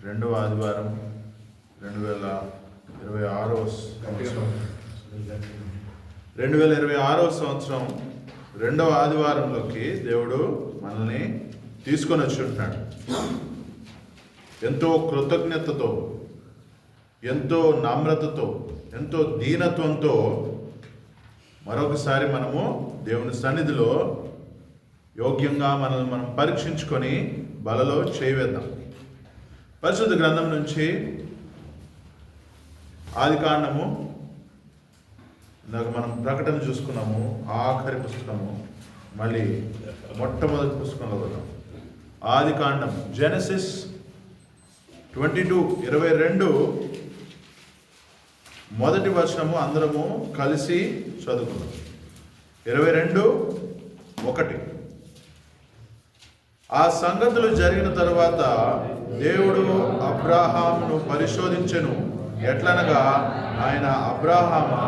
రెండవ ఆదివారం 2026 సంవత్సరం రెండవ ఆదివారంలోకి దేవుడు మనల్ని తీసుకొని వచ్చి ఉంటున్నాడు. ఎంతో కృతజ్ఞతతో, ఎంతో నమ్రతతో, ఎంతో దీనత్వంతో మరొకసారి మనము దేవుని సన్నిధిలో యోగ్యంగా మనల్ని మనం పరీక్షించుకొని బలలో చేయవేద్దాం. పరిశుద్ధ గ్రంథం నుంచి ఆదికాండము, ఇందాక మనం ప్రకటన చూసుకున్నాము, ఆఖరి పుస్తకము, మళ్ళీ మొట్టమొదటి పుస్తకంలో వద్దాం. ఆదికాండం జెనసిస్ 22:22 మొదటి వచనము అందరము కలిసి చదువుకున్నాం. 22:1 ఆ సంగతులు జరిగిన తరువాత దేవుడు అబ్రాహామును పరిశోధించెను. ఎట్లనగా ఆయన అబ్రాహామా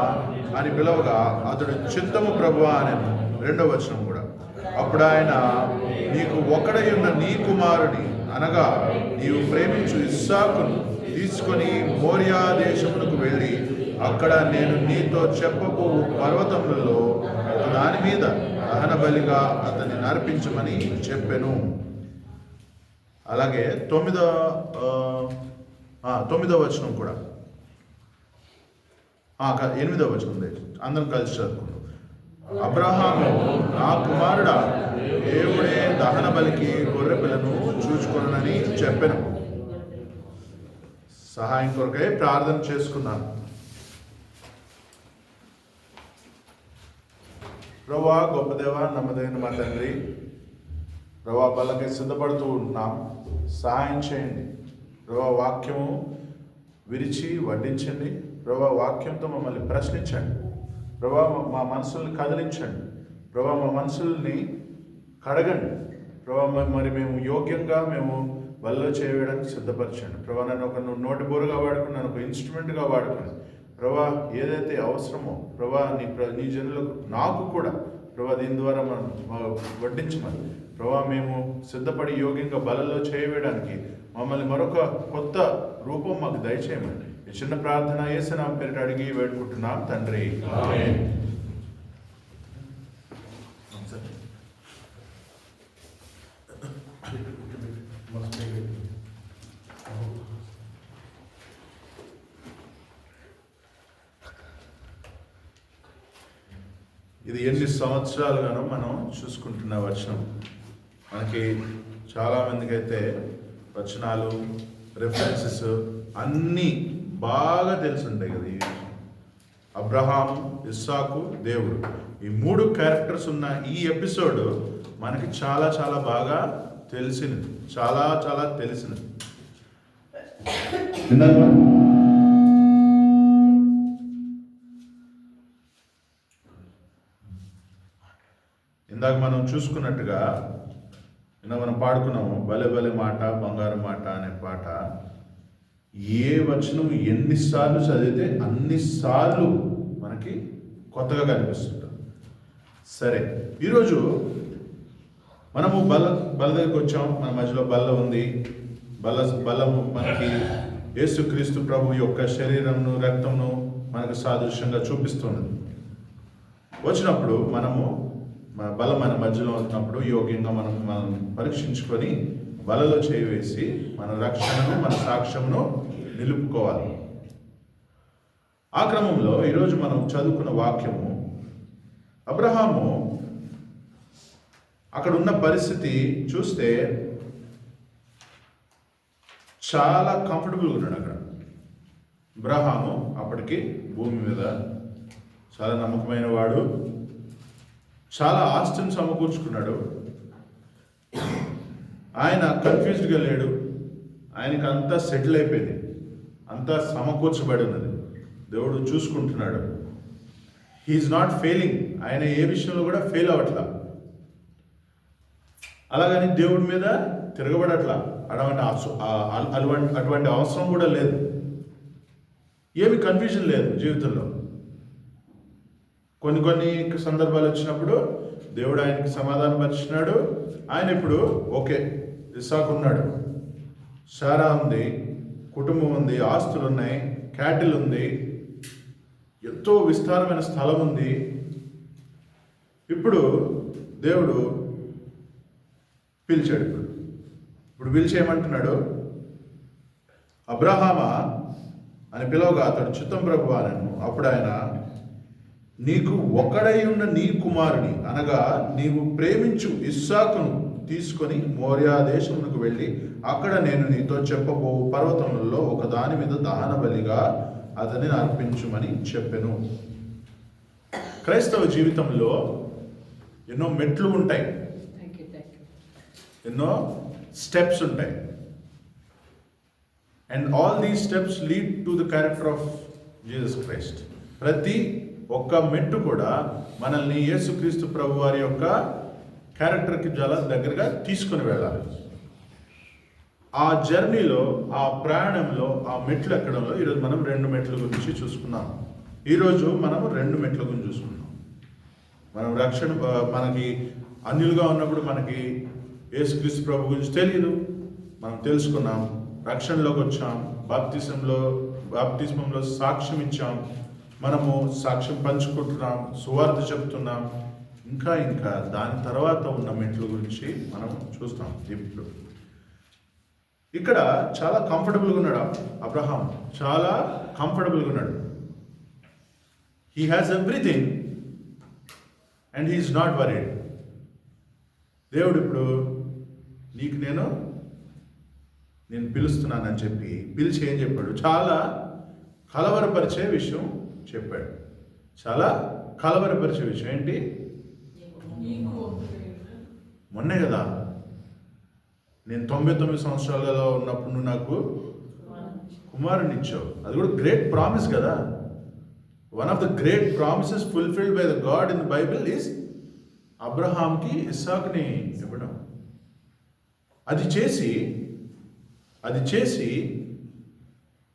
అని పిలవగా అతడు చిత్తము ప్రభువా అనెను. 2వ వచనం కూడా. అప్పుడు ఆయన, నీకు ఒకడై ఉన్న నీ కుమారుని అనగా నీవు ప్రేమించు ఇస్సాకును తీసుకొని మోరియా దేశమునకు వెళ్ళి అక్కడ నేను నీతో చెప్పబో పర్వతములలో దాని మీద దహన బలిగా అతన్ని నర్పించమని చెప్పెను. అలాగే 9వ వచనం కూడా, 8వ వచనం అందరం కలిసి చదువుకుంటాం. అబ్రహాము, నా కుమారుడా, దేవుడే దహన బలికి గొర్రె పిల్లను చూచుకొనని చెప్పెను. సహాయం కొరకై ప్రార్థన చేసుకున్నాను. ప్రభువా, గొప్ప దేవా, నమ్మదగిన మా తండ్రి, ప్రభువా, బలకి సిద్ధపడుతూ ఉంటున్నాం, సహాయం చేయండి. ప్రభువా, వాక్యము విరిచి వడ్డించండి. ప్రభువా, వాక్యంతో మమ్మల్ని ప్రశ్నించండి. ప్రభువా, మా మనసుల్ని కదిలించండి. ప్రభువా, మా మనసుల్ని కడగండి. ప్రభువా, మరి మేము యోగ్యంగా మేము బల్లో చేయడానికి సిద్ధపరచండి. ప్రభువా, నన్ను ఒక నోటి బోరుగా వాడుకుని, నన్ను ఒక ఇన్స్ట్రుమెంట్గా వాడుకుని, ప్రభా, ఏదైతే అవసరమో ప్రభా నీ జనులకు, నాకు కూడా ప్రభా దీని ద్వారా మనం వడ్డించమని ప్రభా మేము సిద్ధపడి యోగ్యంగా బలలో చేయడానికి మమ్మల్ని మరొక కొత్త రూపం మాకు దయచేయమని ఈ చిన్న ప్రార్థన యేసునామమున పేరిట అడిగి వేడుకుంటున్నాం తండ్రి. ఆమేన్. ఇది ఎన్ని సంవత్సరాలుగానో మనం చూసుకుంటున్న వచనం. మనకి చాలామందికి అయితే వచనాలు, రెఫరెన్సెస్ అన్నీ బాగా తెలుసుంటాయి కదా. ఈ అబ్రహాము, ఇస్సాకు, దేవుడు, ఈ 3 క్యారెక్టర్స్ ఉన్న ఈ ఎపిసోడ్ మనకి చాలా చాలా బాగా తెలిసినది, చాలా చాలా తెలిసినది. ఇందాక మనం చూసుకున్నట్టుగా మనం పాడుకున్నాము, భలే భలే మాట బంగారు మాట అనే పాట. ఏ వచనం ఎన్నిసార్లు చదివితే అన్నిసార్లు మనకి కొత్తగా కనిపిస్తుంటుంది. సరే, ఈరోజు మనము బల్ల దగ్గరికి వచ్చాం. మన మధ్యలో బల్ల ఉంది. బల్లము మనకి యేసుక్రీస్తు ప్రభు యొక్క శరీరంను, రక్తంను మనకు సాదృశ్యంగా చూపిస్తున్నది. వచ్చినప్పుడు మనము బలం మన మధ్యలో ఉన్నప్పుడు యోగ్యంగా మనం పరీక్షించుకొని బలలో చేయవేసి మన రక్షణను, మన సాక్ష్యమును నిలుపుకోవాలి. ఆ క్రమంలో ఈరోజు మనం చదువుకున్న వాక్యము, అబ్రహాము అక్కడ ఉన్న పరిస్థితి చూస్తే చాలా కంఫర్టబుల్గా ఉన్నాడు. అక్కడ అబ్రహాము అప్పటికి భూమి మీద చాలా నమ్మకమైన వాడు, చాలా ఆస్తిని సమకూర్చుకున్నాడు. ఆయన కన్ఫ్యూజ్డ్గా లేడు. ఆయనకి అంతా సెటిల్ అయిపోయింది, అంతా సమకూర్చబడి ఉన్నది. దేవుడు చూసుకుంటున్నాడు. He is not failing. ఆయన ఏ విషయంలో కూడా ఫెయిల్ అవ్వట్లా. అలాగని దేవుడి మీద తిరగబడట్లా. అటువంటి అవసరం కూడా లేదు. ఏమి కన్ఫ్యూజన్ లేదు జీవితంలో. కొన్ని సందర్భాలు వచ్చినప్పుడు దేవుడు ఆయనకి సమాధానం పరిచినాడు. ఆయన ఇప్పుడు ఓకే, ఇస్సాకు ఉన్నాడు. సారా ఉంది, కుటుంబం ఉంది, ఆస్తులు ఉన్నాయి, క్యాటిల్ ఉంది, ఎంతో విస్తారమైన స్థలం ఉంది. ఇప్పుడు దేవుడు పిలిచాడు. ఇప్పుడు పిలిచి ఏమంటున్నాడు? అబ్రహామా అని పిలవగా అతడు చిత్తం ప్రభువా అనెను. అప్పుడు ఆయన, నీకు ఒక్కడై ఉన్న నీ కుమారుని అనగా నీవు ప్రేమించు ఇస్సాకును తీసుకొని మోరియా దేశమునకు వెళ్ళి అక్కడ నేను నీతో చెప్పబో పర్వతములలో ఒక దాని మీద దహన బలిగా అతనిని అర్పించుమని చెప్పెను. క్రైస్తవ జీవితంలో ఎన్నో మెట్లు ఉంటాయి, ఎన్నో స్టెప్స్ ఉంటాయి. And all these steps lead to the character of Jesus Christ. ప్రతి ఒక్క మెట్టు కూడా మనల్ని యేసుక్రీస్తు ప్రభు వారి యొక్క క్యారెక్టర్కి చాలా దగ్గరగా తీసుకుని వెళ్ళాలి. ఆ జర్నీలో, ఆ ప్రయాణంలో, ఆ మెట్లు ఎక్కడంలో ఈరోజు మనం 2 మెట్ల గురించి చూసుకున్నాం. ఈరోజు మనము 2 మెట్ల గురించి చూసుకున్నాం. మనం రక్షణ, మనకి అన్యులుగా ఉన్నప్పుడు మనకి యేసుక్రీస్తు ప్రభు గురించి తెలియదు, మనం తెలుసుకున్నాం. రక్షణలోకి వచ్చాం, బాప్తిస్మంలో సాక్ష్యం ఇచ్చాం, మనము సాక్ష్యం పంచుకుంటున్నాం, సువార్త చెప్తున్నాం. ఇంకా దాని తర్వాత ఉన్న మెట్ల గురించి మనం చూస్తాం. ఇప్పుడు ఇక్కడ చాలా కంఫర్టబుల్గా ఉన్నాడు అబ్రహాం, చాలా కంఫర్టబుల్గా ఉన్నాడు. He has everything and he is not worried. దేవుడు ఇప్పుడు నీకు నేను పిలుస్తున్నానని చెప్పి పిలిచి ఏం చెప్పాడు? చాలా కలవరపరిచే విషయం చెప్పాడు. చాలా కలవరపరిచే విషయం ఏంటి? మొన్నే కదా, నేను 99 సంవత్సరాలలో ఉన్నప్పుడు నువ్వు నాకు కుమారుని ఇచ్చావు. అది కూడా గ్రేట్ ప్రామిస్ కదా. One of the great promises fulfilled by the God in the Bible is అబ్రహాంకి ఇస్సాకుని ఇవ్వడం. అది చేసి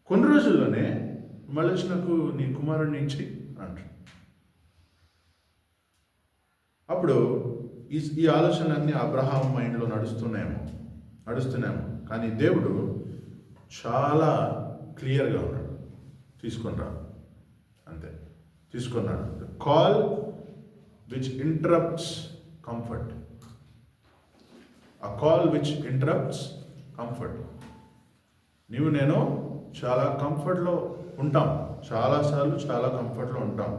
కొన్ని రోజుల్లోనే మళ్ళీ నాకు నీ కుమారుడిని ఇచ్చి అంటాడు. అప్పుడు ఈ ఆలోచనలన్నీ అబ్రహాం మైండ్లో నడుస్తున్నాము. కానీ దేవుడు చాలా క్లియర్గా ఉన్నాడు. తీసుకున్నాడు. The call which interrupts comfort. A call which interrupts comfort. నీవు నేను చాలా కంఫర్ట్లో ఉంటాం, చాలాసార్లు చాలా కంఫర్ట్లో ఉంటాం.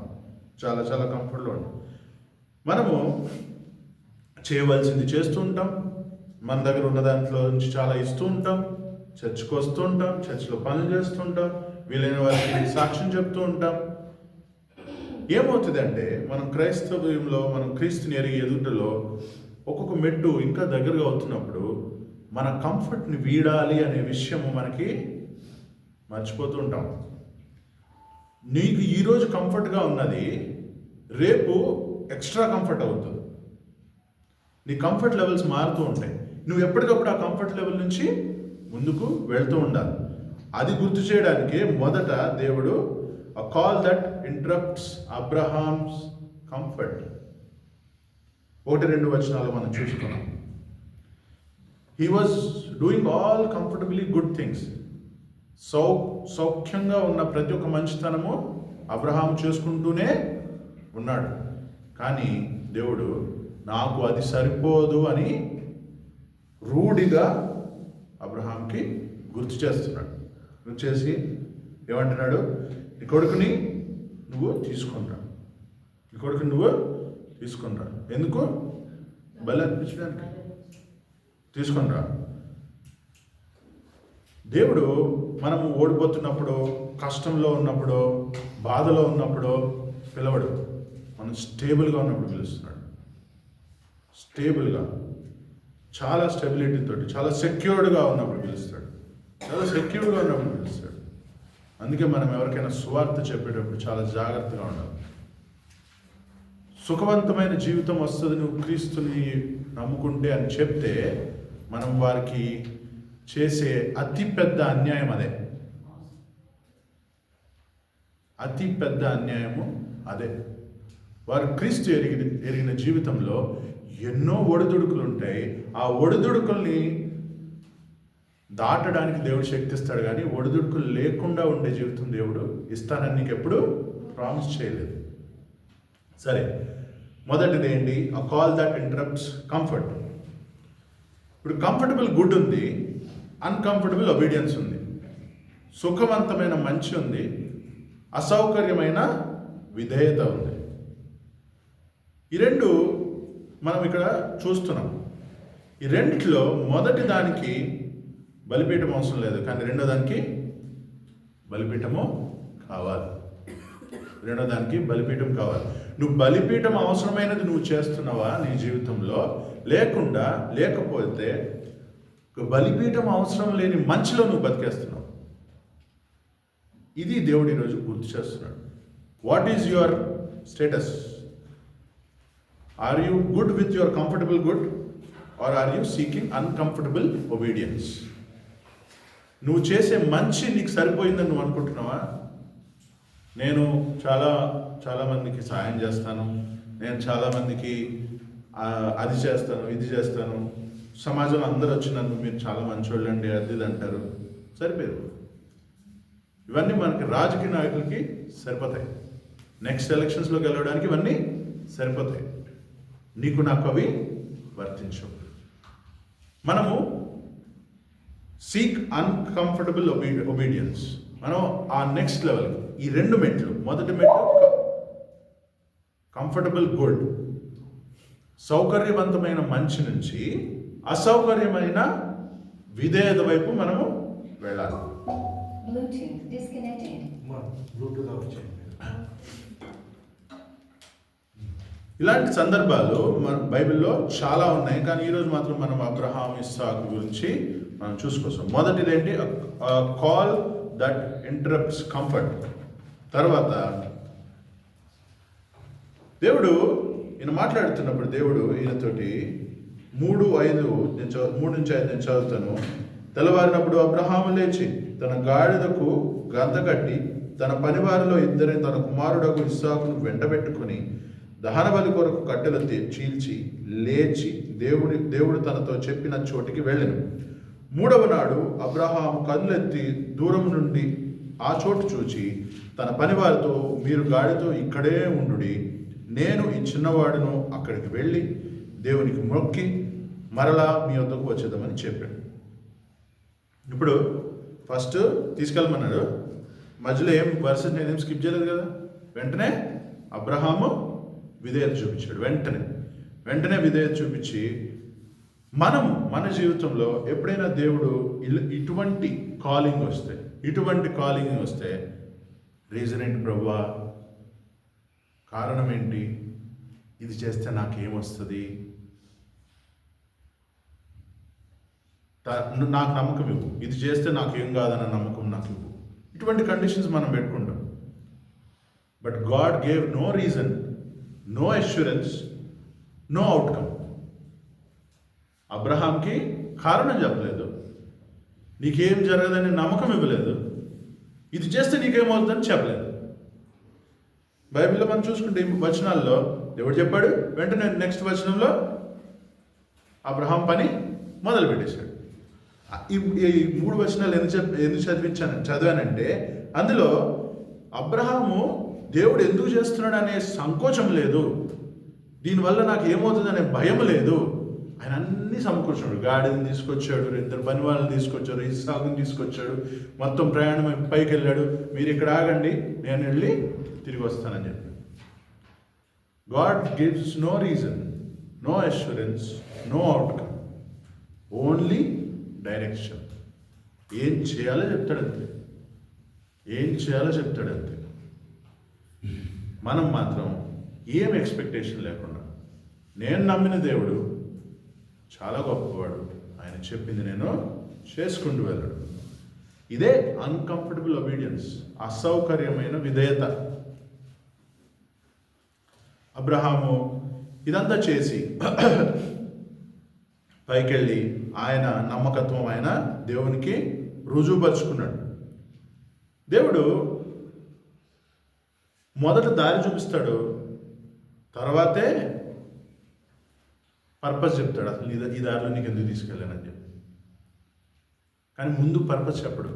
మనము చేయవలసింది చేస్తూ ఉంటాం, మన దగ్గర ఉన్న దాంట్లో నుంచి చాలా ఇస్తూ ఉంటాం, చర్చ్కి వస్తూ ఉంటాం, చర్చ్లో పనులు చేస్తూ ఉంటాం, వీలైన వారికి సాక్ష్యం చెప్తూ ఉంటాం. ఏమవుతుందంటే మనం క్రైస్తవ్యంలో, మనం క్రీస్తుని ఎరిగి ఎదుటలో ఒక్కొక్క మెట్టు ఇంకా దగ్గరగా అవుతున్నప్పుడు మన కంఫర్ట్ని వీడాలి అనే విషయము మనకి మర్చిపోతూ ఉంటాం. నీకు ఈరోజు కంఫర్ట్గా ఉన్నది రేపు ఎక్స్ట్రా కంఫర్ట్ అవుతుంది. నీ కంఫర్ట్ లెవెల్స్ మారుతూ ఉంటాయి. నువ్వు ఎప్పటికప్పుడు ఆ కంఫర్ట్ లెవెల్ నుంచి ముందుకు వెళ్తూ ఉండాలి. అది గుర్తు చేయడానికి మొదట దేవుడు a call that interrupts Abraham's comfort. 1-2 వచనాలు మనం చూసుకున్నాం. He was doing all comfortably good things. సౌఖ్యంగా ఉన్న ప్రతి ఒక్క మంచితనము అబ్రహాం చేసుకుంటూనే ఉన్నాడు. కానీ దేవుడు నాకు అది సరిపోదు అని రూఢిగా అబ్రహాంకి గుర్తు చేస్తున్నాడు. గుర్తు చేసి ఏమంటున్నాడు? నీ కొడుకుని నువ్వు తీసుకునిరా. ఎందుకు? బలి అర్పించడానికి తీసుకునిరా. దేవుడు మనము ఓడిపోతున్నప్పుడు, కష్టంలో ఉన్నప్పుడు, బాధలో ఉన్నప్పుడు పిలవడు. మనం స్టేబుల్గా ఉన్నప్పుడు పిలుస్తున్నాడు. చాలా స్టెబిలిటీతో, చాలా సెక్యూర్డ్గా ఉన్నప్పుడు పిలుస్తాడు. అందుకే మనం ఎవరికైనా సువార్త చెప్పేటప్పుడు చాలా జాగ్రత్తగా ఉండాలి. సుఖవంతమైన జీవితం వస్తుంది నువ్వు క్రీస్తుని నమ్ముకుంటే అని చెప్తే మనం వారికి చేసే అతిపెద్ద అన్యాయం అదే. వారు క్రీస్తు ఎరిగిన జీవితంలో ఎన్నో ఒడిదుడుకులు ఉంటాయి. ఆ ఒడిదుడుకుల్ని దాటడానికి దేవుడు శక్తి ఇస్తాడు, కానీ ఒడిదుడుకులు లేకుండా ఉండే జీవితం దేవుడు ఇస్తానని నీకు ఎప్పుడు ప్రామిస్ చేయలేదు. సరే, మొదటిది ఏంటి? అ కాల్ దట్ ఇంటరప్ట్స్ కంఫర్ట్. ఇప్పుడు కంఫర్టబుల్ గుడ్ ఉంది, అన్కంఫర్టబుల్ ఒబీడియన్స్ ఉంది. సుఖవంతమైన మంచి ఉంది, అసౌకర్యమైన విధేయత ఉంది. ఈ రెండు మనం ఇక్కడ చూస్తున్నాం. ఈ రెండిట్లో మొదటి దానికి బలిపీఠం అవసరం లేదు, కానీ రెండో దానికి బలిపీఠము కావాలి. రెండో దానికి బలిపీఠం కావాలి. నువ్వు బలిపీఠం అవసరమైనది నువ్వు చేస్తున్నావా నీ జీవితంలో? లేకపోతే బలిపీఠం అవసరం లేని మంచిలో నువ్వు బతికేస్తున్నావు. ఇది దేవుడు ఈరోజు గుర్తు చేస్తున్నాడు. What is your status? Are you good with your comfortable good, are are you seeking uncomfortable obedience? నువ్వు చేసే మంచి నీకు సరిపోయిందని నువ్వు అనుకుంటున్నావా? నేను చాలా మందికి సాయం చేస్తాను, నేను చాలామందికి అది చేస్తాను, ఇది చేస్తాను, సమాజంలో అందరూ వచ్చి నన్ను మీరు చాలా మంచోళ్ళండి అది ఇది అంటారు. సరిపోదు. ఇవన్నీ మనకి రాజకీయ నాయకులకి సరిపోతాయి. నెక్స్ట్ ఎలక్షన్స్లోకి వెళ్ళడానికి ఇవన్నీ సరిపోతాయి. నీకు నాకు అవి వర్తించవు. మనము సీక్ అన్కంఫర్టబుల్ ఒబీడియన్స్. మనం ఆ నెక్స్ట్ లెవెల్కి, ఈ రెండు మెట్లు, మొదటి మెట్లు కంఫర్టబుల్ గుడ్, సౌకర్యవంతమైన మంచి నుంచి అసౌకర్యమైన విధేయత వైపు మనము వెళ్ళాలి. ఇలాంటి సందర్భాలు మన బైబిల్లో చాలా ఉన్నాయి, కానీ ఈరోజు మాత్రం మనం అబ్రహాం, ఇస్సాకు గురించి మనం చూసుకొస్తాం. మొదటిది ఏంటి? Call that interrupts comfort. తర్వాత దేవుడు ఈయన మాట్లాడుతున్నప్పుడు దేవుడు ఈయనతోటి 3:5 నుంచి 5 నేను చదువుతాను. తెల్లవారినప్పుడు అబ్రహాము లేచి తన గాడిదకు గంత కట్టి తన పనివారిలో ఇద్దరిని తన కుమారుడకు ఇస్సాకును వెంటబెట్టుకుని దహనబలి కొరకు కట్టెలు చీల్చి లేచి దేవుడు తనతో చెప్పిన చోటికి వెళ్ళెను. 3వ నాడు అబ్రహాము కన్నులెత్తి దూరం నుండి ఆ చోటు చూచి తన పనివారితో, మీరు గాడితో ఇక్కడే ఉండుడి, నేను ఈ చిన్నవాడును అక్కడికి వెళ్ళి దేవునికి మొక్కి మరలా మీ వద్దకు వచ్చేద్దామని చెప్పాడు. ఇప్పుడు ఫస్ట్ తీసుకెళ్ళమన్నాడు, మధ్యలో ఏం వర్సెస్ నేనేం స్కిప్ చేయలేదు కదా. వెంటనే అబ్రహాము విధేయత చూపించాడు. వెంటనే విధేయత చూపించి మన జీవితంలో ఎప్పుడైనా దేవుడు ఇటువంటి కాలింగ్ వస్తే రీజన్ ఏంటి ప్రభువా? కారణం ఏంటి? ఇది చేస్తే నాకేమొస్తుంది? నాకు నమ్మకం ఇవ్వు, ఇది చేస్తే నాకేం కాదన్న నమ్మకం నాకు ఇవ్వు. ఇటువంటి కండిషన్స్ మనం పెట్టుకుంటాం. But God gave no reason, no assurance, no outcome. అబ్రహాంకి కారణం చెప్పలేదు, నీకేం జరగదని నమ్మకం ఇవ్వలేదు, ఇది చేస్తే నీకేమవుతుందని చెప్పలేదు. బైబిల్లో మనం చూసుకుంటే ఈ వచనాల్లో దేవుడు చెప్పాడు, వెంటనే నెక్స్ట్ వచనంలో అబ్రహాం పని మొదలు పెట్టేశాడు. ఈ 3 వచనాలు ఎందుకు చదివానంటే అందులో అబ్రహాము దేవుడు ఎందుకు చేస్తున్నాడు అనే సంకోచం లేదు, దీనివల్ల నాకు ఏమవుతుందనే భయం లేదు. ఆయన అన్నీ సమకూర్చాడు. గాడిని తీసుకొచ్చాడు, 2 పని వాళ్ళని తీసుకొచ్చాడు, ఇస్సాకుని తీసుకొచ్చాడు, మొత్తం ప్రయాణం పైకి వెళ్ళాడు. మీరు ఇక్కడ ఆగండి, నేను వెళ్ళి తిరిగి వస్తానని చెప్పి. God gives no reason, no assurance, no outcome, only direction. ఏం చేయాలో చెప్తాడంతే. మనం మాత్రం ఏం ఎక్స్పెక్టేషన్ లేకుండా, నేను నమ్మిన దేవుడు చాలా గొప్పవాడు, ఆయన చెప్పింది నేను చేసుకుంటూ వెళ్ళాడు. ఇదే అన్కంఫర్టబుల్ ఒబీడియన్స్, అసౌకర్యమైన విధేయత. అబ్రహాము ఇదంతా చేసి పైకెళ్ళి ఆయన నమ్మకత్వం ఆయన దేవునికి రుజువుపరుచుకున్నాడు. దేవుడు మొదట దారి చూపిస్తాడు, తర్వాతే పర్పస్ చెప్తాడు. అసలు ఈ దారిలో నీకు ఎందుకు తీసుకెళ్ళానని చెప్పి. కానీ ముందు పర్పస్ చెప్పడు.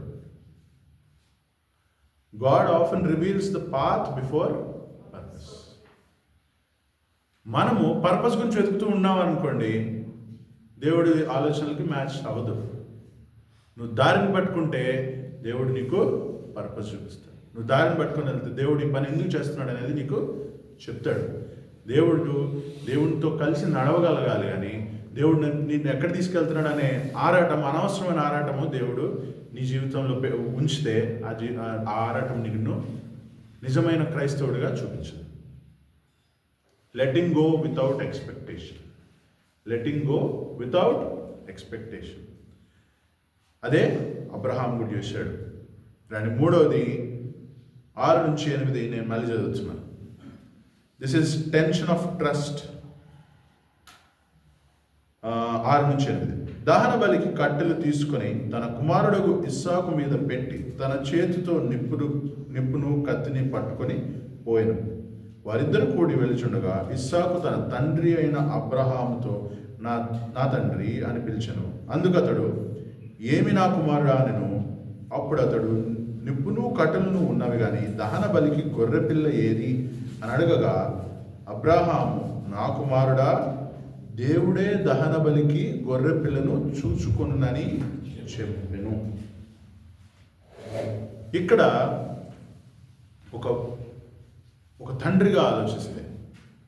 God often reveals the path before purpose. మనము పర్పస్ గురించి వెతుకుతూ ఉన్నాం అనుకోండి, దేవుడి ఆలోచనలకి మ్యాచ్ అవ్వదు. నువ్వు దారిని పట్టుకుంటే దేవుడు నీకు పర్పస్ చూపిస్తాడు. నువ్వు దారిని పట్టుకొని వెళ్తే దేవుడు ఈ పని ఎందుకు చేస్తున్నాడు అనేది నీకు చెప్తాడు. దేవుడితో కలిసి నడవగలగాలి, కానీ దేవుడు నిన్ను ఎక్కడ తీసుకెళ్తున్నాడు అనే ఆరాటం, అనవసరమైన ఆరాటము దేవుడు నీ జీవితంలో ఉంచితే ఆ ఆరాటం నిన్ను నిజమైన క్రైస్తవుడిగా చూపించదు. Letting go without expectation. Letting go without expectation. అదే అబ్రహాం కూడా చేశాడు. దాని మూడవది 6-8 నేను మళ్ళీ చదువుతున్నాను. This is tension of trust. 6-8 దహన బలికి కట్టెలు తీసుకొని తన కుమారుడు ఇస్సాకు మీద పెట్టి తన చేతితో నిప్పును కత్తిని పట్టుకొని పోయెను. వారిద్దరు కూడి వెలుచుండగా ఇస్సాకు తన తండ్రి అయిన అబ్రహాముతో నా తండ్రి అని పిలిచెను. అందుకతడు ఏమి నా కుమారుడా అనెను. అప్పుడు అతడు నిప్పును కట్టెలను ఉన్నవి కానీ దహన బలికి గొర్రెపిల్ల ఏది అని అడగగా అబ్రహాము నా కుమారుడా, దేవుడే దహన బలికి గొర్రెపిల్లను చూచుకొనునని చెప్పెను. ఇక్కడ ఒక తండ్రిగా ఆలోచిస్తే,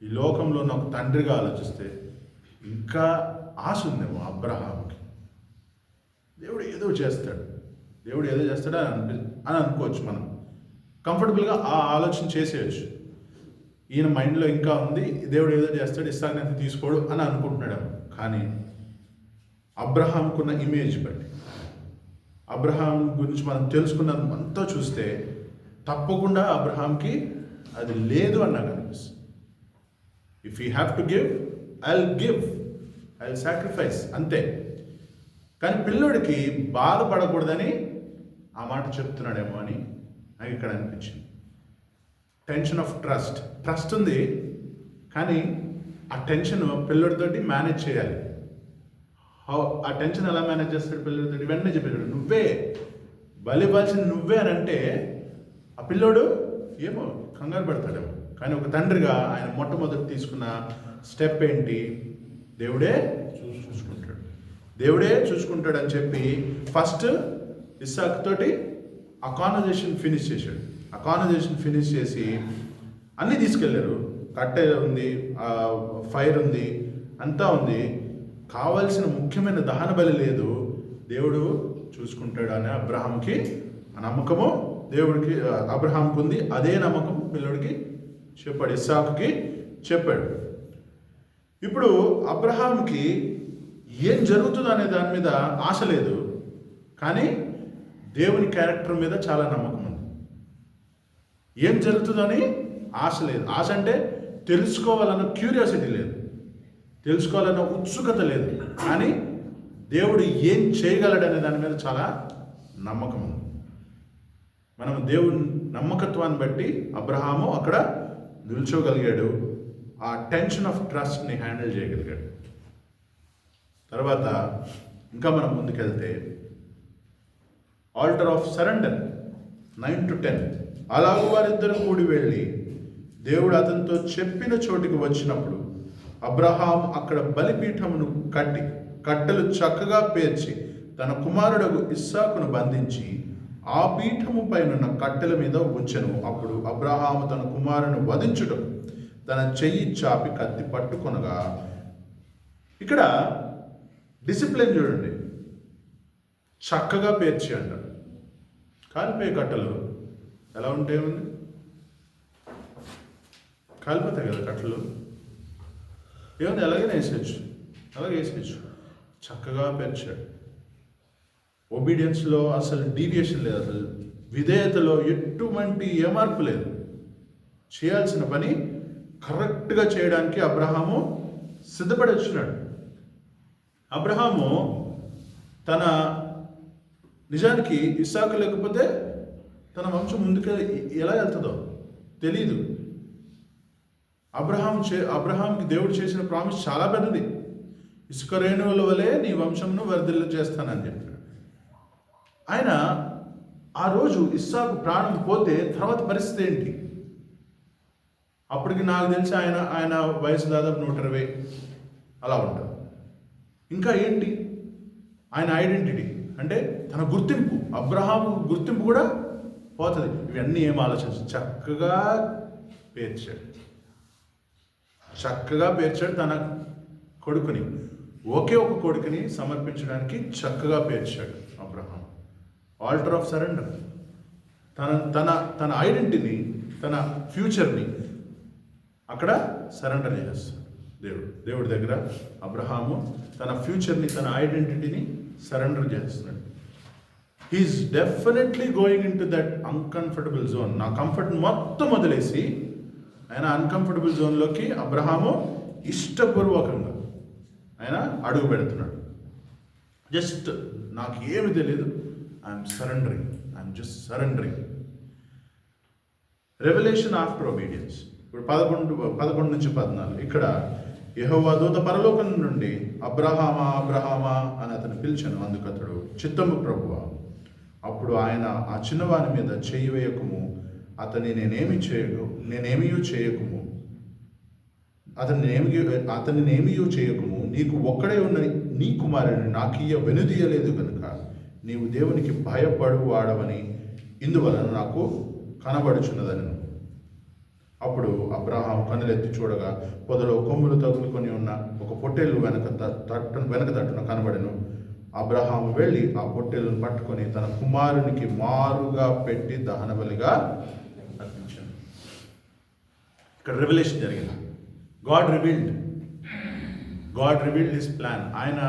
ఈ లోకంలో ఉన్న ఒక తండ్రిగా ఆలోచిస్తే ఇంకా ఆశ ఉందేమో అబ్రహాముకి. దేవుడు ఏదో చేస్తాడు అని అనుకోవచ్చు. మనం కంఫర్టబుల్గా ఆ ఆలోచన చేసేయచ్చు. ఈయన మైండ్లో ఇంకా ఉంది, దేవుడు ఏదో చేస్తాడు, ఇస్సాకుని అయితే తీసుకోడు అని అనుకుంటున్నాడు. కానీ అబ్రహాంకున్న ఇమేజ్ బట్టి, అబ్రహాం గురించి మనం తెలుసుకున్నంతా చూస్తే తప్పకుండా అబ్రహాంకి అది లేదు అని నాకు అనిపిస్తుంది. If you have to give, I will sacrifice, అంతే. కానీ పిల్లోడికి బాధపడకూడదని ఆ మాట చెప్తున్నాడేమో అని నాకు ఇక్కడ అనిపించింది. టెన్షన్ ఆఫ్ ట్రస్ట్ ఉంది, కానీ ఆ టెన్షన్ పిల్లోడితోటి మేనేజ్ చేయాలి. ఆ టెన్షన్ ఎలా మేనేజ్ చేస్తాడు పిల్లోడితోటి? వెంటనే చెప్పాడు, నువ్వే బలిపాల్సింది నువ్వే అని అంటే ఆ పిల్లోడు ఏమో కంగారు పడతాడేమో. కానీ ఒక తండ్రిగా ఆయన మొట్టమొదటి తీసుకున్న స్టెప్ ఏంటి? దేవుడే చూసుకుంటాడు అని చెప్పి ఫస్ట్ ఇస్సాకు తోటి ఆ కాన్వర్జేషన్ ఫినిష్ చేశాడు. ఆ కాన్వర్జేషన్ ఫినిష్ చేసి అన్నీ తీసుకెళ్లారు. కట్టె ఉంది, ఫైర్ ఉంది, అంతా ఉంది. కావలసిన ముఖ్యమైన దహన బలి లేదు. దేవుడు చూసుకుంటాడు అనే అబ్రహాంకి ఆ నమ్మకము దేవుడికి అబ్రహాంకి ఉంది. అదే నమ్మకం పిల్లడికి చెప్పాడు, ఇస్సాకుకి చెప్పాడు. ఇప్పుడు అబ్రహాంకి ఏం జరుగుతుందో అనే దాని మీద ఆశ లేదు, కానీ దేవుని క్యారెక్టర్ మీద చాలా నమ్మకం ఉంది. ఏం జరుగుతుందని ఆశ లేదు. ఆశ అంటే తెలుసుకోవాలన్న క్యూరియాసిటీ లేదు, తెలుసుకోవాలన్న ఉత్సుకత లేదు, కానీ దేవుడు ఏం చేయగలడనే దాని మీద చాలా నమ్మకం ఉంది. మనం దేవుని నమ్మకత్వాన్ని బట్టి అబ్రహాము అక్కడ నిల్చోగలిగాడు. ఆ టెన్షన్ ఆఫ్ ట్రస్ట్ని హ్యాండిల్ చేయగలిగాడు. తర్వాత ఇంకా మనం ముందుకెళ్తే ఆల్టర్ ఆఫ్ సరెండర్ 9-10. అలాగూ వారిద్దరు కూడి వెళ్ళి దేవుడు అతనితో చెప్పిన చోటికి వచ్చినప్పుడు అబ్రహాం అక్కడ బలిపీఠమును కట్టెలు చక్కగా పేర్చి తన కుమారుడు ఇస్సాకును బంధించి ఆ పీఠము పైన కట్టెల మీద ఉంచెను. అప్పుడు అబ్రహాము తన కుమారుని వధించుటకు తన చెయ్యి చాపి కత్తి పట్టుకొనగా, ఇక్కడ డిసిప్లిన్ చూడండి, చక్కగా పేర్చి అంటారు. కాలిపోయే కట్టెలు ఎలా ఉంటాయి? కాలిపోతాయి కదా కట్టెలు, ఏముంది అలాగే వేసేయచ్చు. చక్కగా పేర్చాడు. ఒబీడియన్స్లో అసలు డీవియేషన్ లేదు, అసలు విధేయతలో ఎటువంటి ఏ మార్పు లేదు. చేయాల్సిన పని కరెక్ట్గా చేయడానికి అబ్రహాము సిద్ధపడి వచ్చినాడు. అబ్రహాము తన నిజానికి ఇస్సాకు లేకపోతే తన వంశం ముందుకు ఎలా వెళ్తుందో తెలీదు. అబ్రహాంకి దేవుడు చేసిన ప్రామిస్ చాలా పెద్దది. ఇసుక రేణువుల వలె నీ వంశంను వర్ధిల్ల చేస్తానని చెప్పాడు. ఆయన ఆ రోజు ఇస్సాకు ప్రాణం పోతే తర్వాత పరిస్థితి ఏంటి? అప్పటికి నాకు తెలిసి ఆయన వయసు దాదాపు 120 అలా ఉంటారు. ఇంకా ఏంటి ఆయన ఐడెంటిటీ అంటే తన గుర్తింపు, అబ్రహాము గుర్తింపు కూడా పోతుంది. ఇవన్నీ ఏం ఆలోచించు, చక్కగా పేర్చాడు తన కొడుకుని, ఒకే ఒక కొడుకుని సమర్పించడానికి చక్కగా పేర్చాడు అబ్రహాం. Altar of surrender. తన ఐడెంటిటీని, తన ఫ్యూచర్ని అక్కడ సరెండర్ చేస్తాడు దేవుడి దగ్గర. అబ్రహాము తన ఫ్యూచర్ని, తన ఐడెంటిటీని సరెండర్ చేస్తున్నాడు. He is definitely going in to that uncomfortable zone. నా కంఫర్ట్ మొత్తం వదిలేసి ఆయన అన్కంఫర్టబుల్ జోన్లోకి అబ్రహాము ఇష్టపూర్వకంగా ఆయన అడుగు పెడుతున్నాడు. జస్ట్ నాకు ఏమి తెలియదు, I'm just surrendering. Revolution after obedience. ఇప్పుడు 11 నుంచి 14 ఇక్కడ యెహోవా దూత పరలోకం నుండి అబ్రహామా అబ్రహామా అని అతను పిలిచాను. అందుకు అతడు చిత్తము ప్రభువా. అప్పుడు ఆయన ఆ చిన్నవాని మీద చెయ్యి వేయకుము, అతన్ని నేనేమీ చేయకుము, అతనినేమీ చేయకుము, నీకు ఒక్కడే ఉన్న నీ కుమారుని నాకియ్య వెనుదీయలేదు కనుక నీవు దేవునికి భయపడు వాడవని ఇందువలన నాకు కనబడుచున్నదని. అప్పుడు అబ్రహాం కన్నులెత్తి చూడగా పొదలో కొమ్ములు తగులుకొని ఉన్న ఒక పొట్టేలు వెనక తట్టున కనబడెను. అబ్రహాము వెళ్ళి ఆ పొట్టేలును పట్టుకొని తన కుమారునికి మారుగా పెట్టి దహనబలిగా అర్పించాడు. ఇక్కడ రెవల్యూషన్ జరిగింది. God revealed his plan. ఆయన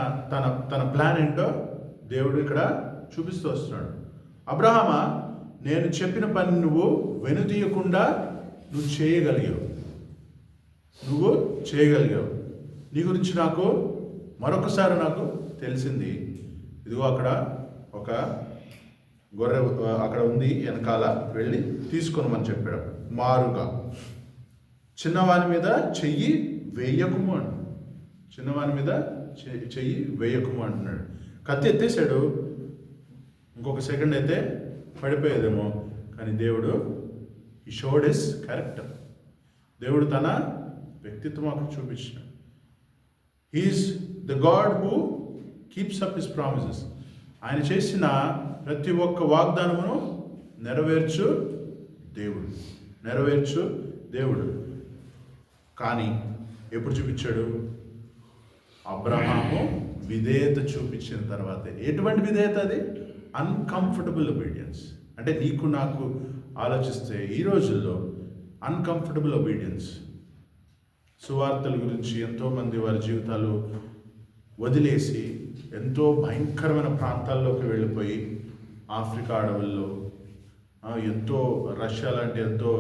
తన ప్లాన్ ఏంటో దేవుడు ఇక్కడ చూపిస్తూ వస్తున్నాడు. అబ్రహామా, నేను చెప్పిన పని నువ్వు వెనుదీయకుండా నువ్వు చేయగలిగావు. నీ గురించి నాకు మరొకసారి నాకు తెలిసింది. ఇదిగో అక్కడ ఒక గొర్రె అక్కడ ఉంది, వెనకాల వెళ్ళి తీసుకొనమని చెప్పాడు. మారుగా చిన్నవాని మీద చెయ్యి వేయకుము అంటున్నాడు. కత్తి ఎత్తేసాడు, ఇంకొక సెకండ్ అయితే పడిపోయేదేమో. కానీ దేవుడు ఈ షోడ్ హిస్ క్యారెక్టర్. దేవుడు తన వ్యక్తిత్వం అక్కడ చూపించాడు. He is the God who keeps up his promises. ఆయన చేసిన ప్రతి ఒక్క వాగ్దానమును నెరవేర్చు దేవుడు. కానీ ఎప్పుడు చూపించాడు? అబ్రహాము విధేయత చూపించిన తర్వాత. ఎటువంటి విధేయత అది? Uncomfortable obedience. అంటే నీకు నాకు ఆలోచిస్తే ఈ రోజుల్లో అన్కంఫర్టబుల్ ఒబీడియన్స్. సువార్తల గురించి ఎంతోమంది వారి జీవితాలు వదిలేసి ఎంతో భయంకరమైన ప్రాంతాల్లోకి వెళ్ళిపోయి, ఆఫ్రికా అడవుల్లో, ఎంతో రష్యా లాంటి ఎంతో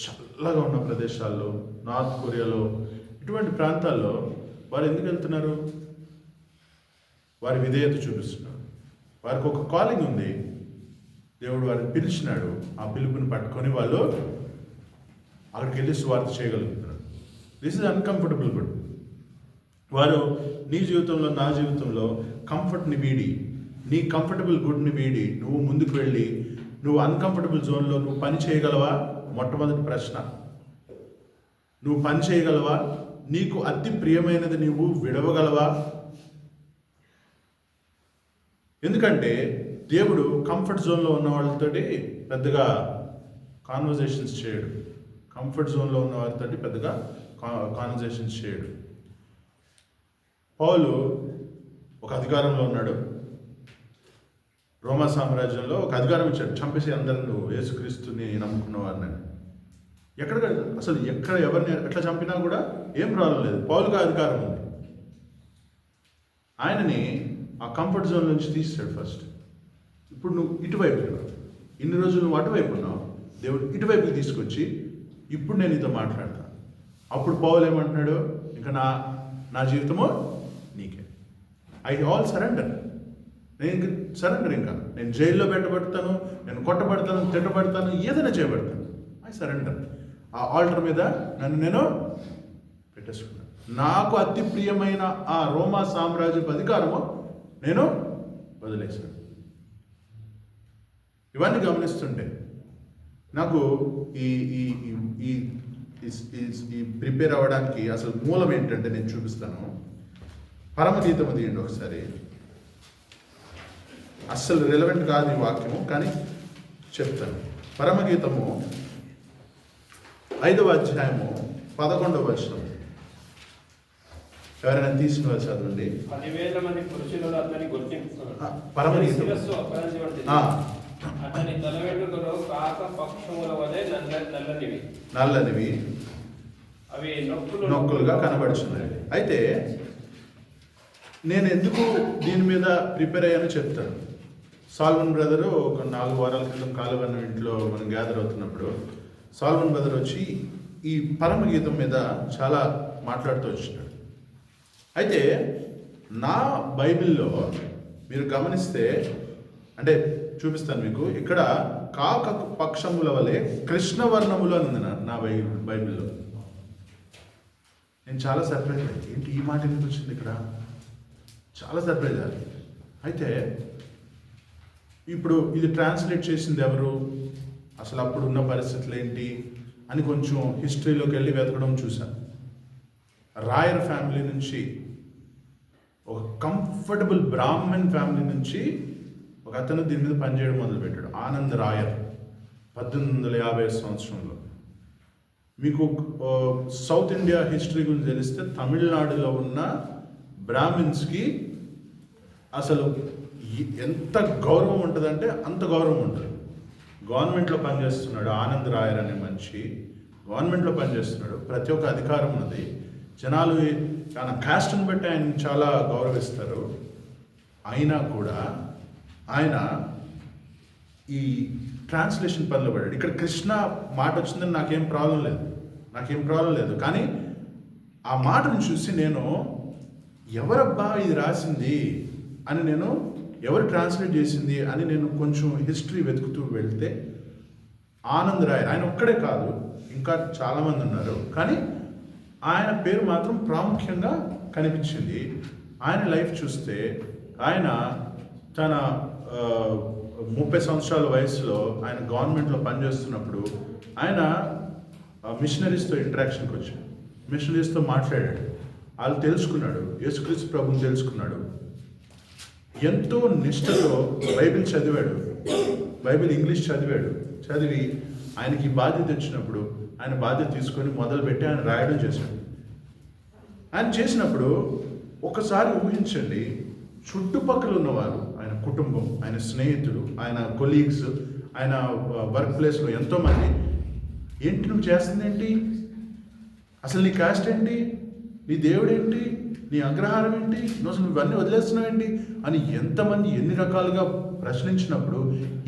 చల్లగా ఉన్న ప్రదేశాల్లో, నార్త్ కొరియాలో, ఇటువంటి ప్రాంతాల్లో వారు ఎందుకు వెళ్తున్నారు? వారి విధేయత చూపిస్తున్నారు. వారికి ఒక కాలింగ్ ఉంది, దేవుడు వారిని పిలిచినాడు. ఆ పిలుపుని పట్టుకొని వాళ్ళు అక్కడికి వెళ్ళి సువార్త చేయగలుగుతున్నారు. This is uncomfortable good. వారు నీ జీవితంలో, నా జీవితంలో కంఫర్ట్ని వీడి, నీ కంఫర్టబుల్ గుడ్ని వీడి నువ్వు ముందుకు వెళ్ళి నువ్వు అన్కంఫర్టబుల్ జోన్లో నువ్వు పని చేయగలవా? మొట్టమొదటి ప్రశ్న. నువ్వు పని చేయగలవా? నీకు అతి ప్రియమైనది నువ్వు విడవగలవా? ఎందుకంటే దేవుడు కంఫర్ట్ జోన్లో ఉన్న వాళ్ళతోటి పెద్దగా కాన్వర్జేషన్స్ చేయడు. పౌలు ఒక అధికారంలో ఉన్నాడు. రోమా సామ్రాజ్యంలో ఒక అధికారం ఇచ్చాడు, చంపేసి అందరూ నువ్వు యేసుక్రీస్తుని నమ్ముకున్న వారిని. ఎక్కడ ఎవరిని ఎట్లా చంపినా కూడా ఏం ప్రాబ్లం లేదు. పౌలుగా అధికారం ఉంది. ఆయనని ఆ కంఫర్ట్ జోన్ నుంచి తీసాడు ఫస్ట్. ఇప్పుడు నువ్వు ఇటువైపు, ఇన్ని రోజులు నువ్వు అటువైపు ఉన్నావు, దేవుడు ఇటువైపుకి తీసుకొచ్చి ఇప్పుడు నేను నీతో మాట్లాడతాను. అప్పుడు పౌలు ఏమంటున్నాడు? ఇంకా నా జీవితము నీకే. I all surrender. నేను సరెండర్. ఇంకా నేను జైల్లో పెట్టబడతాను, నేను కొట్టబడతాను, తిట్టబడతాను, ఏదైనా చేయబడతాను. I surrender. ఆ ఆల్టర్ మీద నన్ను నేను పెట్టేసుకున్నాను. నాకు అతి ప్రియమైన ఆ రోమా సామ్రాజ్యపు అధికారము నేను వదిలేశాను. ఇవన్నీ గమనిస్తుంటే నాకు ఈ ఈ ఈ ఈ ప్రిపేర్ అవ్వడానికి అసలు మూలం ఏంటంటే నేను చూపిస్తాను. పరమగీతము తీయండి ఒకసారి. అస్సలు రిలవెంట్ కాదు ఈ వాక్యము, కానీ చెప్తాను. పరమగీతము 5వ అధ్యాయము 11వ వచనం. ఎవరైనా తీసిన వాళ్ళు చదవండి. 10,000 మంది పురుషులలో అతని గుర్తింపుకున్నాడు. పరమగీతం అతని తల వెంట్రుకలు కాక పక్షముల వలె నల్లనివి అవి నొక్కులుగా కనబడుచున్నాయి. అయితే నేను ఎందుకు దీని మీద ప్రిపేర్ అయ్యానో చెప్తాను. సాల్మన్ బ్రదరు ఒక 4 వారాల క్రితం కాలువన్న ఇంట్లో మనం గ్యాదర్ అవుతున్నప్పుడు సాల్మన్ బ్రదర్ వచ్చి ఈ పరమగీతం మీద చాలా మాట్లాడుతూ వచ్చినాడు. అయితే నా బైబిల్లో మీరు గమనిస్తే, అంటే చూపిస్తాను మీకు, ఇక్కడ కాక పక్షముల వలె కృష్ణవర్ణములు అని ఉంది నా బైబిల్లో. నేను చాలా సర్ప్రైజ్ అయ్యి, ఏంటి ఈ మాట ఎందుకు వచ్చింది ఇక్కడ, చాలా సర్ప్రైజ్ అయ్యి. అయితే ఇప్పుడు ఇది ట్రాన్స్లేట్ చేసింది ఎవరు, అసలు అప్పుడు ఉన్న పరిస్థితులు ఏంటి అని కొంచెం హిస్టరీలోకి వెళ్ళి వెతకడం చూశాను. రాయర్ ఫ్యామిలీ నుంచి, ఒక కంఫర్టబుల్ బ్రాహ్మణ్ ఫ్యామిలీ నుంచి ఒక అతను దీని మీద పనిచేయడం మొదలుపెట్టాడు. ఆనంద్ రాయర్ 1850 సంవత్సరంలో. మీకు సౌత్ ఇండియా హిస్టరీ గురించి తెలిస్తే తమిళనాడులో ఉన్న బ్రాహ్మిన్స్కి అసలు ఎంత గౌరవం ఉంటుందంటే అంత గౌరవం ఉంటుంది. గవర్నమెంట్లో పనిచేస్తున్నాడు ఆనంద్ రాయర్ అనే మనిషి, గవర్నమెంట్లో పనిచేస్తున్నాడు, ప్రతి ఒక్క అధికారం ఉన్నది. జనాలు ఆయన కాస్ట్ని బట్టి ఆయన చాలా గౌరవిస్తారు. అయినా కూడా ఆయన ఈ ట్రాన్స్లేషన్ పనిలో పడ్డాడు. ఇక్కడ కృష్ణ మాట వచ్చిందని నాకేం ప్రాబ్లం లేదు, కానీ ఆ మాటను చూసి నేను ఎవరబ్బా ఇది రాసింది అని, నేను ఎవరు ట్రాన్స్లేట్ చేసింది అని నేను కొంచెం హిస్టరీ వెతుకుతూ వెళ్తే ఆనంద్ రాయ్, ఆయన ఒక్కడే కాదు ఇంకా చాలామంది ఉన్నారు, కానీ ఆయన పేరు మాత్రం ప్రాముఖ్యంగా కనిపించింది. ఆయన లైఫ్ చూస్తే ఆయన తన 30 సంవత్సరాల వయసులో ఆయన గవర్నమెంట్లో పనిచేస్తున్నప్పుడు ఆయన మిషనరీస్తో ఇంటరాక్షన్కి వచ్చాడు, మిషనరీస్తో మాట్లాడాడు, వాళ్ళు తెలుసుకున్నాడు, యేసుక్రీస్తు ప్రభుని తెలుసుకున్నాడు, ఎంతో నిష్ఠతో బైబిల్ చదివాడు, బైబిల్ ఇంగ్లీష్ చదివి ఆయనకి బాధ్యత వచ్చినప్పుడు ఆయన బాధ్యత తీసుకొని మొదలుపెట్టి ఆయన రాయడం చేశాడు. ఆయన చేసినప్పుడు ఒకసారి ఊహించండి, చుట్టుపక్కల ఉన్నవారు, ఆయన కుటుంబం, ఆయన స్నేహితులు, ఆయన కొలీగ్స్, ఆయన వర్క్ ప్లేస్లో ఎంతోమంది, ఏంటి నువ్వు చేస్తుంది ఏంటి, అసలు నీ కాస్ట్ ఏంటి, నీ దేవుడు ఏంటి, నీ అగ్రహారం ఏంటి, నువ్వు అసలు ఇవన్నీ వదిలేస్తున్నావు ఏంటి అని ఎంతమంది ఎన్ని రకాలుగా ప్రశ్నించినప్పుడు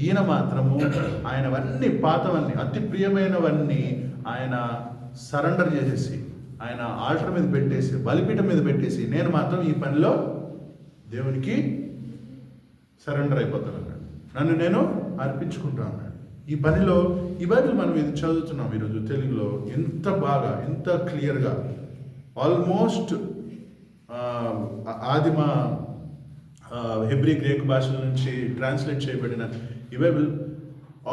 ఈయన మాత్రము ఆయనవన్నీ పాతవన్నీ అతి ప్రియమైనవన్నీ ఆయన సరెండర్ చేసేసి, ఆయన ఆల్టర్ మీద పెట్టేసి, బలిపీఠం మీద పెట్టేసి, నేను మాత్రం ఈ పనిలో దేవునికి సరెండర్ అయిపోతాను అన్నాడు, నన్ను నేను అర్పించుకుంటాను అన్నాడు. ఈ పనిలో ఈ బైబిల్ మనం ఇది చదువుతున్నాం ఈరోజు తెలుగులో ఎంత బాగా, ఎంత క్లియర్గా, ఆల్మోస్ట్ ఆదిమ హెబ్రీ గ్రీక్ భాషల నుంచి ట్రాన్స్లేట్ చేయబడిన ఈ బైబిల్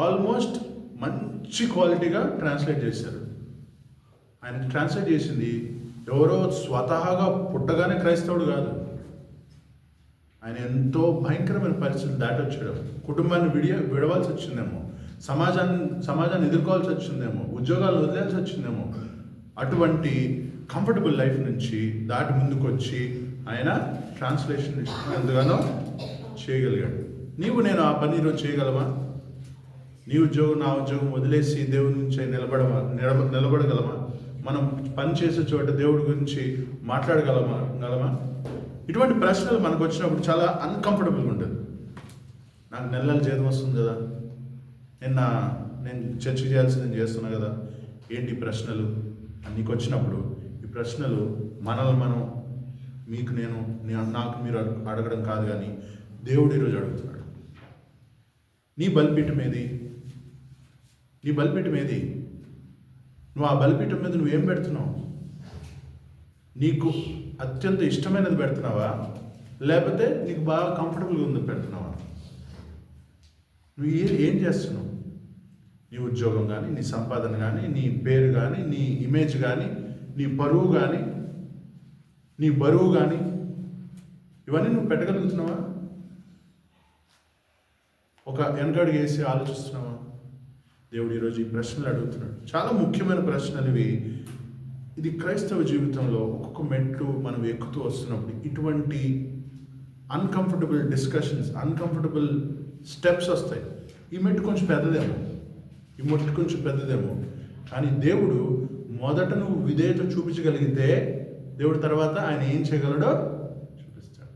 ఆల్మోస్ట్ మంచి క్వాలిటీగా ట్రాన్స్లేట్ చేశారు. ఆయన ట్రాన్స్లేట్ చేసింది ఎవరో స్వతహాగా పుట్టగానే క్రైస్తవుడు కాదు, ఆయన ఎంతో భయంకరమైన పరిస్థితులు దాటొచ్చాడు. కుటుంబాన్ని విడవాల్సి వచ్చిందేమో, సమాజాన్ని ఎదుర్కోవాల్సి వచ్చిందేమో, ఉద్యోగాలు వదిలేయాల్సి వచ్చిందేమో, అటువంటి కంఫర్టబుల్ లైఫ్ నుంచి దాటి ముందుకు వచ్చి ఆయన ట్రాన్స్లేషన్ ఎంతగానో చేయగలిగాడు. నీవు నేను ఆ పని ఈరోజు చేయగలమా? నీ ఉద్యోగం నా ఉద్యోగం వదిలేసి దేవుడి నుంచి నిలబడగలమా? మనం పని చేసే చోట దేవుడి గురించి మాట్లాడగలమా? ఇటువంటి ప్రశ్నలు మనకు వచ్చినప్పుడు చాలా అన్కంఫర్టబుల్గా ఉంటుంది. నాకు నెల జీతం వస్తుంది కదా, నేను చర్చ చేయాల్సింది నేను చేస్తున్నా కదా, ఏంటి ప్రశ్నలు నీకు వచ్చినప్పుడు, ఈ ప్రశ్నలు మనల్ని మనం, మీకు నాకు మీరు అడగడం కాదు, కానీ దేవుడు ఈరోజు అడుగుతున్నాడు. నీ బలిపీఠం ఏది? నువ్వు ఆ బలిపీఠం మీద నువ్వేం పెడుతున్నావు? నీకు అత్యంత ఇష్టమైనది పెడుతున్నావా, లేకపోతే నీకు బాగా కంఫర్టబుల్గా ఉంది పెడుతున్నావా? నువ్వు ఏం చేస్తున్నావు? నీ ఉద్యోగం కానీ, నీ సంపాదన కానీ, నీ పేరు కానీ, నీ ఇమేజ్ కానీ, నీ పరువు కానీ, నీ బరువు కానీ, ఇవన్నీ నువ్వు పెట్టగలుగుతున్నావా? ఒక వెనకడుగు వేసి ఆలోచిస్తున్నావా? దేవుడు ఈరోజు ఈ ప్రశ్నలు అడుగుతున్నాడు. చాలా ముఖ్యమైన ప్రశ్నలు ఇవి. ఇది క్రైస్తవ జీవితంలో ఒక్కొక్క మెట్లు మనం ఎక్కుతూ వస్తున్నప్పుడు ఇటువంటి అన్కంఫర్టబుల్ డిస్కషన్స్, అన్కంఫర్టబుల్ స్టెప్స్ వస్తాయి. ఈ మెట్టు కొంచెం పెద్దదేమో, ఈ మెట్టు కొంచెం పెద్దదేమో, కానీ దేవుడు మొదట నువ్వు విధేయత చూపించగలిగితే దేవుడు తర్వాత ఆయన ఏం చేయగలడో చూపిస్తాడు.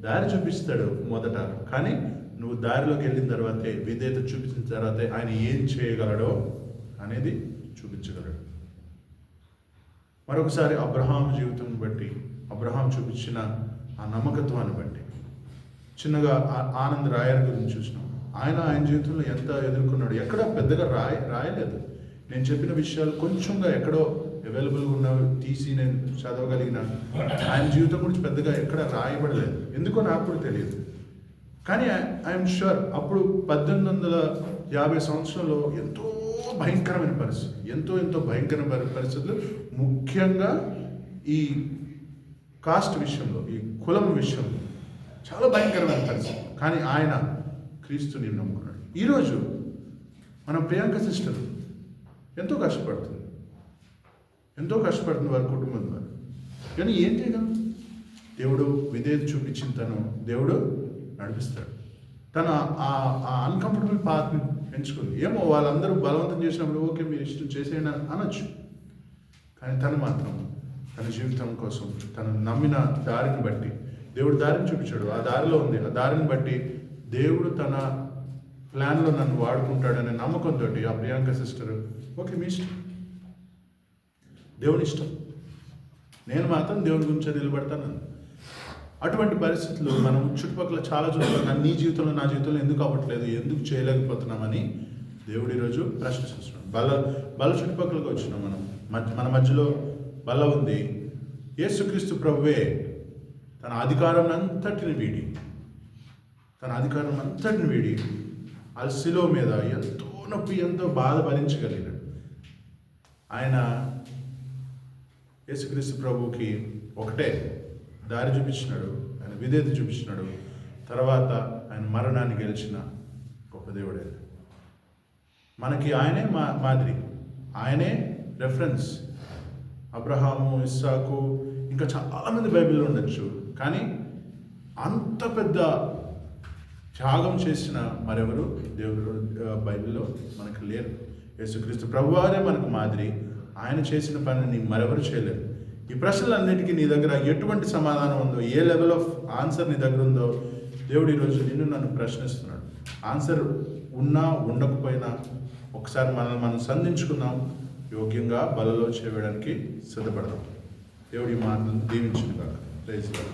దారి చూపిస్తాడు మొదట, కానీ నువ్వు దారిలోకి వెళ్ళిన తర్వాతే, విధేయత చూపించిన తర్వాతే ఆయన ఏం చేయగలడో అనేది చూపించగలడు. మరొకసారి అబ్రహాం జీవితం బట్టి, అబ్రహాం చూపించిన ఆ నమ్మకత్వాన్ని బట్టి చిన్నగా ఆనంద్ రాయర్ గురించి చూసినాం. ఆయన జీవితంలో ఎంత ఎదుర్కొన్నాడు. ఎక్కడ పెద్దగా రాయలేదు. నేను చెప్పిన విషయాలు కొంచెంగా ఎక్కడో అవైలబుల్గా ఉన్నవి తీసి నేను చదవగలిగినాను. ఆయన జీవితం గురించి పెద్దగా ఎక్కడ రాయబడలేదు. ఎందుకో నాకు కూడా తెలియదు. కానీ ఐఎమ్ షూర్ అప్పుడు 1850 సంవత్సరంలో ఎంతో భయంకరమైన పరిస్థితి, ఎంతో భయంకరమైన పరిస్థితులు, ముఖ్యంగా ఈ కాస్ట్ విషయంలో, ఈ కులం విషయంలో చాలా భయంకరమైన పరిస్థితి. కానీ ఆయన క్రీస్తుని నమ్ముకున్నాడు. ఈరోజు మన ప్రియాంక సిస్టర్ ఎంతో కష్టపడుతుంది వారి కుటుంబం వారు. కానీ ఏం చేయగలం? దేవుడు విధేయత చూపించిన తను దేవుడు నడిపిస్తాడు. తను ఆ అన్కంఫర్టబుల్ పాత్ని ఎంచుకుంది. ఏమో వాళ్ళందరూ బలవంతం చేసినప్పుడు ఓకే మీరు ఇష్టం చేసేయండి అనొచ్చు. కానీ తను మాత్రం తన జీవితం కోసం తను నమ్మిన దారిని బట్టి దేవుడు దారిని చూపించాడు. ఆ దారిలో ఉంది. ఆ దారిని బట్టి దేవుడు తన ప్లాన్లో నన్ను వాడుకుంటాడనే నమ్మకంతో ఆ ప్రియాంక సిస్టర్ ఓకే మీ ఇష్టం, దేవుని ఇష్టం, నేను మాత్రం దేవుని గురించి నిలబడతాను. అటువంటి పరిస్థితులు మనం చాలా చుట్టుపక్కల నీ జీవితంలో నా జీవితంలో ఎందుకు అవ్వట్లేదు, ఎందుకు చేయలేకపోతున్నామని దేవుడు ఈరోజు ప్రశ్నిస్తున్నాడు. బల చుట్టుపక్కలకు వచ్చినాం మనం. మన మధ్యలో బల ఉంది. యేసుక్రీస్తు ప్రభువే తన అధికారం అంతటిని వీడి ఆ శిలువ మీద ఎంతో నొప్పి, ఎంతో బాధ భరించగలిగాడు. ఆయన యేసుక్రీస్తు ప్రభువుకి ఒకటే దారి చూపించినాడు, ఆయన విధేయత చూపించినాడు. తర్వాత ఆయన మరణాన్ని గెలిచిన గొప్ప దేవుడే. మనకి ఆయనే మాదిరి, ఆయనే రెఫరెన్స్. అబ్రహాము, ఇస్సాకు, ఇంకా చాలామంది బైబిల్లో ఉండొచ్చు, కానీ అంత పెద్ద త్యాగం చేసిన మరెవరు దేవుడు బైబిల్లో మనకు లేరు. యేసుక్రీస్తు ప్రభువారే మనకు మాదిరి. ఆయన చేసిన పనిని మరెవరు చేయలేరు. ఈ ప్రశ్నలన్నిటికీ నీ దగ్గర ఎటువంటి సమాధానం ఉందో, ఏ లెవెల్ ఆఫ్ ఆన్సర్ నీ దగ్గర ఉందో దేవుడు ఈరోజు నన్ను ప్రశ్నిస్తున్నాడు. ఆన్సర్ ఉన్నా ఉండకపోయినా ఒకసారి మనం సంధించుకుందాం, యోగ్యంగా బలలో చేయడానికి సిద్ధపడదాం. దేవుడి మాటలను దీవించును గాక. Praise God.